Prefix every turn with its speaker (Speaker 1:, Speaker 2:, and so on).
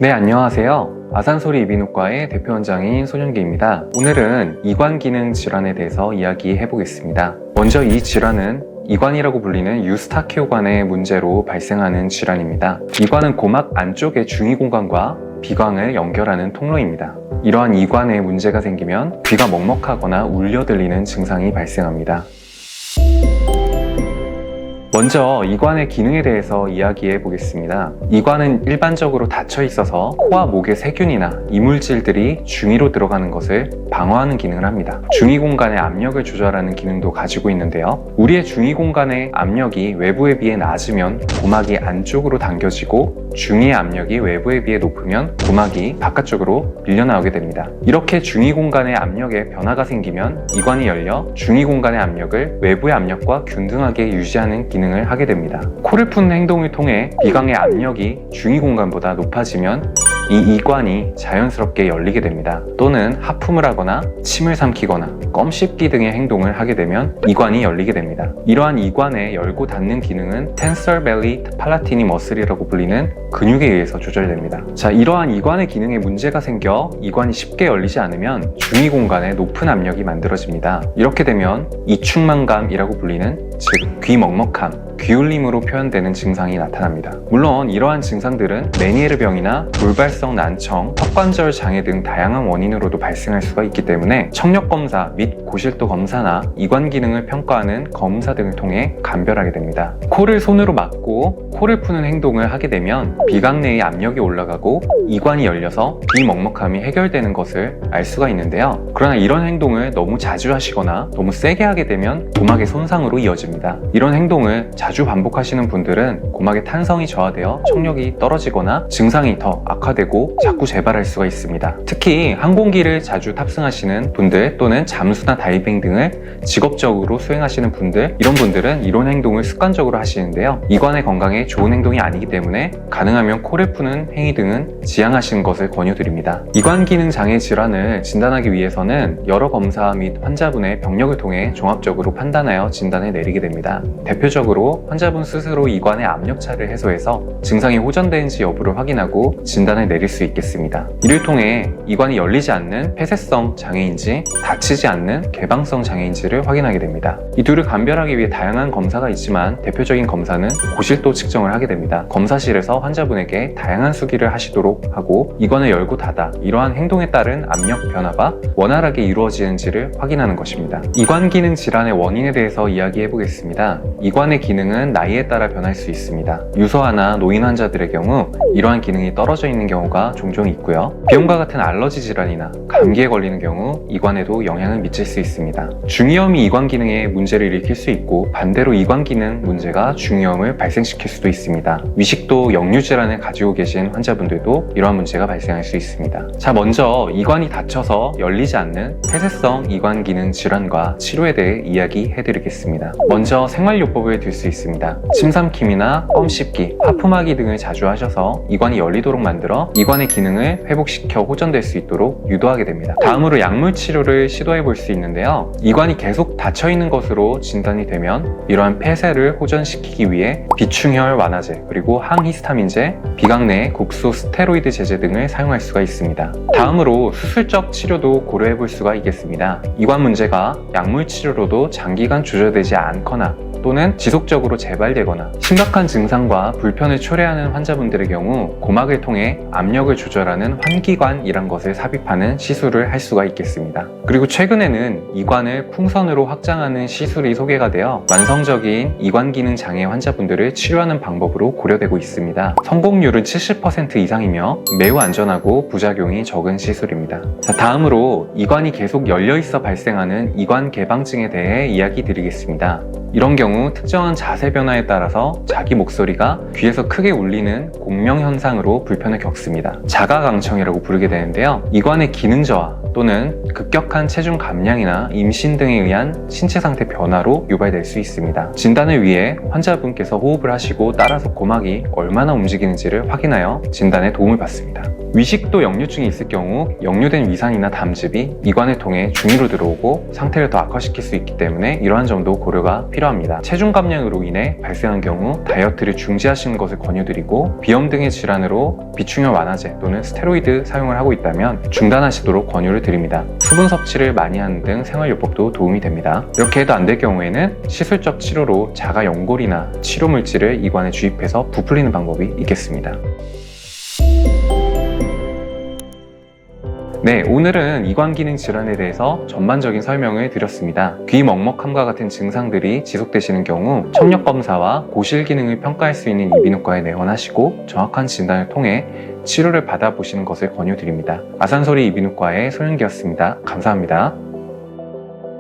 Speaker 1: 네, 안녕하세요. 아산소리 이비인후과의 대표원장인 손윤기입니다. 오늘은 이관 기능 질환에 대해서 이야기해 보겠습니다. 먼저 이 질환은 이관이라고 불리는 유스타키오관의 문제로 발생하는 질환입니다. 이관은 고막 안쪽의 중위공간과 비광을 연결하는 통로입니다. 이러한 이관에 문제가 생기면 귀가 먹먹하거나 울려 들리는 증상이 발생합니다. 먼저 이관의 기능에 대해서 이야기해 보겠습니다. 이관은 일반적으로 닫혀 있어서 코와 목의 세균이나 이물질들이 중위로 들어가는 것을 방어하는 기능을 합니다. 중위 공간의 압력을 조절하는 기능도 가지고 있는데요. 우리의 중위 공간의 압력이 외부에 비해 낮으면 고막이 안쪽으로 당겨지고 중위의 압력이 외부에 비해 높으면 고막이 바깥쪽으로 밀려나오게 됩니다. 이렇게 중위 공간의 압력에 변화가 생기면 이관이 열려 중위 공간의 압력을 외부의 압력과 균등하게 유지하는 기능을 하게 됩니다. 코를 푸는 행동을 통해 비강의 압력이 중위 공간보다 높아지면 이 이관이 자연스럽게 열리게 됩니다. 또는 하품을 하거나 침을 삼키거나 껌 씹기 등의 행동을 하게 되면 이관이 열리게 됩니다. 이러한 이관의 열고 닫는 기능은 텐서 벨리 팔라티니 머슬이라고 불리는 근육에 의해서 조절됩니다. 자, 이러한 이관의 기능에 문제가 생겨 이관이 쉽게 열리지 않으면 중위 공간에 높은 압력이 만들어집니다. 이렇게 되면 이충만감이라고 불리는 즉 귀먹먹함, 귀울림으로 표현되는 증상이 나타납니다. 물론 이러한 증상들은 메니에르 병이나 돌발성 난청, 턱관절 장애 등 다양한 원인으로도 발생할 수가 있기 때문에 청력 검사 및 고실도 검사나 이관 기능을 평가하는 검사 등을 통해 감별하게 됩니다. 코를 손으로 막고 코를 푸는 행동을 하게 되면 비강 내의 압력이 올라가고 이관이 열려서 귀먹먹함이 해결되는 것을 알 수가 있는데요. 그러나 이런 행동을 너무 자주 하시거나 너무 세게 하게 되면 고막의 손상으로 이어집니다. 이런 행동을 자주 반복하시는 분들은 고막의 탄성이 저하되어 청력이 떨어지거나 증상이 더 악화되고 자꾸 재발할 수가 있습니다. 특히 항공기를 자주 탑승하시는 분들 또는 잠수나 다이빙 등을 직업적으로 수행하시는 분들, 이런 분들은 이런 행동을 습관적으로 하시는데요. 이관의 건강에 좋은 행동이 아니기 때문에 가능하면 코를 푸는 행위 등은 지양하시는 것을 권유드립니다. 이관 기능 장애 질환을 진단하기 위해서는 여러 검사 및 환자분의 병력을 통해 종합적으로 판단하여 진단을 내리게 됩니다. 대표적으로 환자분 스스로 이관의 압력차를 해소해서 증상이 호전되는지 여부를 확인하고 진단을 내릴 수 있겠습니다. 이를 통해 이관이 열리지 않는 폐쇄성 장애인지 닫히지 않는 개방성 장애인지를 확인하게 됩니다. 이 둘을 감별하기 위해 다양한 검사가 있지만 대표적인 검사는 고실도 측정을 하게 됩니다. 검사실에서 환자분에게 다양한 수기를 하시도록 하고 이관을 열고 닫아 이러한 행동에 따른 압력 변화가 원활하게 이루어지는지를 확인하는 것입니다. 이관 기능 질환의 원인에 대해서 이야기해 보겠습니다. 이관의 기능은 나이에 따라 변할 수 있습니다. 유소아나 노인 환자들의 경우 이러한 기능이 떨어져 있는 경우가 종종 있고요. 비염과 같은 알러지 질환이나 감기에 걸리는 경우 이관에도 영향을 미칠 수 있습니다. 중이염이 이관 기능에 문제를 일으킬 수 있고 반대로 이관 기능 문제가 중이염을 발생시킬 수도 있습니다. 위식도 역류 질환을 가지고 계신 환자분들도 이러한 문제가 발생할 수 있습니다. 자, 먼저 이관이 닫혀서 열리지 않는 폐쇄성 이관 기능 질환과 치료에 대해 이야기해 드리겠습니다. 먼저 생활요법을 들 수 있습니다. 침 삼킴이나 껌 씹기, 하품하기 등을 자주 하셔서 이관이 열리도록 만들어 이관의 기능을 회복시켜 호전될 수 있도록 유도하게 됩니다. 다음으로 약물 치료를 시도해 볼 수 있는데요. 이관이 계속 닫혀 있는 것으로 진단이 되면 이러한 폐쇄를 호전시키기 위해 비충혈 완화제, 그리고 항히스타민제, 비강 내 국소 스테로이드 제제 등을 사용할 수가 있습니다. 다음으로 수술적 치료도 고려해 볼 수가 있겠습니다. 이관 문제가 약물 치료로도 장기간 조절되지 않거나 또는 지속적으로 재발되거나 심각한 증상과 불편을 초래하는 환자분들의 경우 고막을 통해 압력을 조절하는 환기관이란 것을 삽입하는 시술을 할 수가 있겠습니다. 그리고 최근에는 이관을 풍선으로 확장하는 시술이 소개가 되어 만성적인 이관 기능 장애 환자분들을 치료하는 방법으로 고려되고 있습니다. 성공률은 70% 이상이며 매우 안전하고 부작용이 적은 시술입니다. 자, 다음으로 이관이 계속 열려 있어 발생하는 이관 개방증에 대해 이야기 드리겠습니다. 이런 경우 특정한 자세 변화에 따라서 자기 목소리가 귀에서 크게 울리는 공명 현상으로 불편을 겪습니다. 자가강청이라고 부르게 되는데요. 이관의 기능 저하 또는 급격한 체중 감량이나 임신 등에 의한 신체 상태 변화로 유발될 수 있습니다. 진단을 위해 환자분께서 호흡을 하시고 따라서 고막이 얼마나 움직이는지를 확인하여 진단에 도움을 받습니다. 위식도 역류증이 있을 경우 역류된 위산이나 담즙이 이관을 통해 중위로 들어오고 상태를 더 악화시킬 수 있기 때문에 이러한 점도 고려가 필요합니다. 체중 감량으로 인해 발생한 경우 다이어트를 중지하시는 것을 권유드리고 비염 등의 질환으로 비충혈 완화제 또는 스테로이드 사용을 하고 있다면 중단하시도록 권유를 드립니다. 수분 섭취를 많이 하는 등 생활요법도 도움이 됩니다. 이렇게 해도 안 될 경우에는 시술적 치료로 자가 연골이나 치료 물질을 이관에 주입해서 부풀리는 방법이 있겠습니다. 네, 오늘은 이관 기능 질환에 대해서 전반적인 설명을 드렸습니다. 귀 먹먹함과 같은 증상들이 지속되시는 경우 청력 검사와 고실 기능을 평가할 수 있는 이비인후과에 내원하시고 정확한 진단을 통해 치료를 받아보시는 것을 권유드립니다. 아산소리 이비인후과의 소윤기였습니다. 감사합니다.